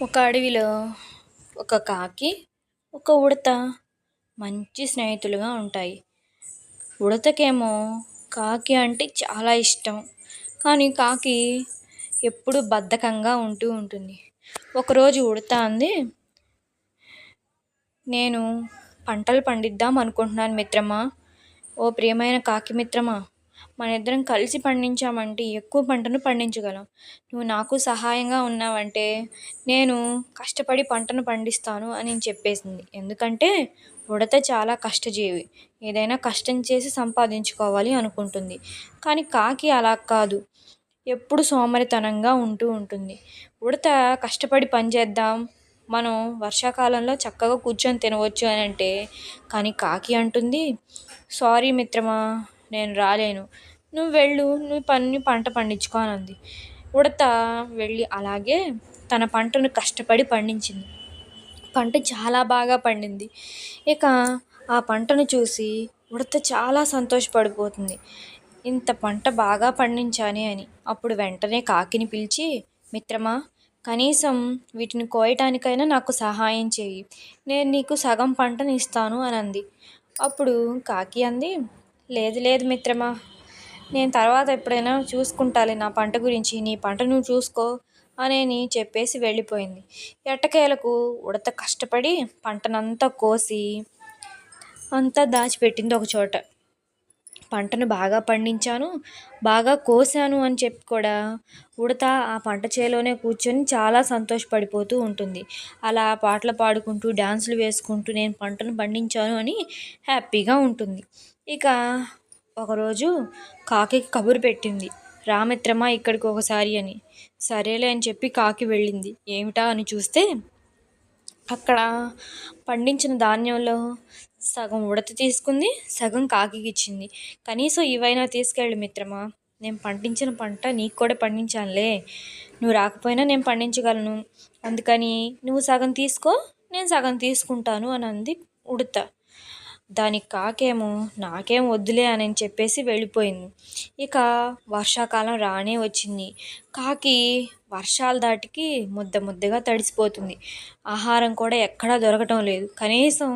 ఒక అడవిలో ఒక కాకి, ఒక ఉడత మంచి స్నేహితులుగా ఉంటాయి. ఉడతకేమో కాకి అంటే చాలా ఇష్టం. కానీ కాకి ఎప్పుడు బద్ధకంగా ఉంటూ ఉంటుంది. ఒకరోజు ఉడత అంది, నేను పంటలు పండిద్దాం అనుకుంటున్నాను మిత్రమా. ఓ ప్రియమైన కాకి మిత్రమా, మనిద్దరం కలిసి పండించామంటే ఎక్కువ పంటను పండించగలం. నువ్వు నాకు సహాయంగా ఉన్నావంటే నేను కష్టపడి పంటను పండిస్తాను అని చెప్పేసింది. ఎందుకంటే ఉడత చాలా కష్టజీవి. ఏదైనా కష్టం చేసి సంపాదించుకోవాలి అనుకుంటుంది. కానీ కాకి అలా కాదు, ఎప్పుడు సోమరితనంగా ఉంటూ ఉంటుంది. ఉడత కష్టపడి పని చేద్దాం, మనం వర్షాకాలంలో చక్కగా కూర్చొని తినవచ్చు అని అంటే, కానీ కాకి అంటుంది, సారీ మిత్రమా, నేను రాలేను, నువ్వు వెళ్ళు, నువ్వు పంట పండించుకో అని అంది. ఉడత వెళ్ళి అలాగే తన పంటను కష్టపడి పండించింది. పంట చాలా బాగా పండింది. ఇక ఆ పంటను చూసి ఉడత చాలా సంతోషపడిపోతుంది, ఇంత పంట బాగా పండించానే అని. అప్పుడు వెంటనే కాకిని పిలిచి, మిత్రమా, కనీసం వీటిని కోయటానికైనా నాకు సహాయం చేయి, నేను నీకు సగం పంటను ఇస్తాను అని అంది. అప్పుడు కాకి అంది, లేదు లేదు మిత్రమా, నేను తర్వాత ఎప్పుడైనా చూసుకుంటాలే నా పంట గురించి, నీ పంట నువ్వు చూసుకో అని చెప్పేసి వెళ్ళిపోయింది. ఎట్టకేలకు ఉడత కష్టపడి పంటనంతా కోసి అంతా దాచిపెట్టింది ఒకచోట. పంటను బాగా పండించాను, బాగా కోసాను అని చెప్పి కూడా ఉడత ఆ పంట చేలోనే కూర్చొని చాలా సంతోషపడిపోతూ ఉంటుంది. అలా పాటలు పాడుకుంటూ డ్యాన్సులు వేసుకుంటూ నేను పంటను పండించాను అని హ్యాపీగా ఉంటుంది. ఇక ఒకరోజు కాకి కబురు పెట్టింది, రామిత్రమా ఇక్కడికి ఒకసారి అని. సరేలే అని చెప్పి కాకి వెళ్ళింది. ఏమిటా అని చూస్తే అక్కడ పండించిన ధాన్యంలో సగం ఉడత తీసుకుంది, సగం కాకికి ఇచ్చింది. కనీసం ఇవైనా తీసుకెళ్ళు మిత్రమా, నేను పండించిన పంట నీకు కూడా పండించానులే, నువ్వు రాకపోయినా నేను పండించగలను, అందుకని నువ్వు సగం తీసుకో, నేను సగం తీసుకుంటాను అని అంది ఉడత. దానికి కాకేమో నాకేం వద్దులే అని చెప్పేసి వెళ్ళిపోయింది. ఇక వర్షాకాలం రానే వచ్చింది. కాకి వర్షాల దాటికి ముద్దగా తడిసిపోతుంది. ఆహారం కూడా ఎక్కడా దొరకటం లేదు. కనీసం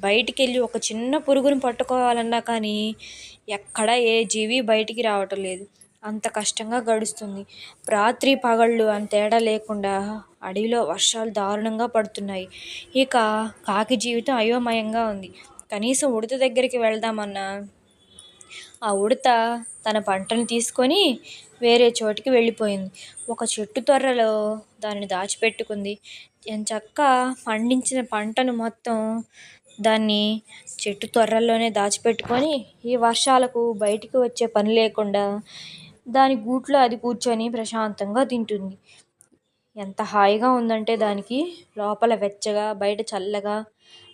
బయటికి వెళ్ళి ఒక చిన్న పురుగును పట్టుకోవాలన్నా కానీ ఎక్కడ ఏ జీవి బయటికి రావటం లేదు. అంత కష్టంగా గడుస్తుంది. రాత్రి పగళ్ళు అని తేడా లేకుండా అడవిలో వర్షాలు దారుణంగా పడుతున్నాయి. ఇక కాకి జీవితం అయోమయంగా ఉంది. కనీసం ఉడత దగ్గరికి వెళ్దామన్నా ఆ ఉడత తన పంటను తీసుకొని వేరే చోటికి వెళ్ళిపోయింది. ఒక చెట్టు తొర్రలో దానిని దాచిపెట్టుకుంది. ఎంచక్కా పండించిన పంటను మొత్తం దాన్ని చెట్టు తొర్రల్లోనే దాచిపెట్టుకొని ఈ వర్షాలకు బయటికి వచ్చే పని లేకుండా దాని గూట్లో అది కూర్చొని ప్రశాంతంగా తింటుంది. ఎంత హాయిగా ఉందంటే దానికి లోపల వెచ్చగా, బయట చల్లగా,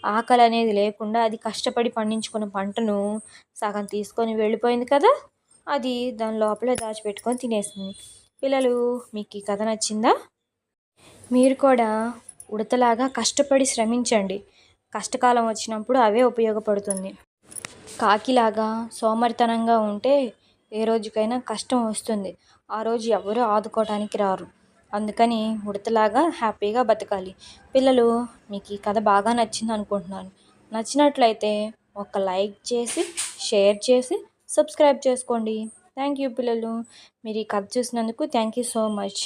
ఆకలి అనేది లేకుండా అది కష్టపడి పండించుకున్న పంటను సగం తీసుకొని వెళ్ళిపోయింది కదా, అది దాని లోపలే దాచిపెట్టుకొని తినేసింది. పిల్లలు, మీకు ఈ కథ నచ్చిందా? మీరు కూడా ఉడతలాగా కష్టపడి శ్రమించండి. కష్టకాలం వచ్చినప్పుడు అవే ఉపయోగపడుతుంది. కాకిలాగా సోమరితనంగా ఉంటే ఏ రోజుకైనా కష్టం వస్తుంది. ఆ రోజు ఎవరూ ఆదుకోవటానికి రారు. అందుకని ఉడతలాగా హ్యాపీగా బతకాలి. పిల్లలు, మీకు ఈ కథ బాగా నచ్చింది అనుకుంటున్నాను. నచ్చినట్లయితే ఒక లైక్ చేసి, షేర్ చేసి, సబ్స్క్రైబ్ చేసుకోండి. థ్యాంక్ యూ పిల్లలు, మీరు ఈ కథ చూసినందుకు థ్యాంక్ యూ సో మచ్.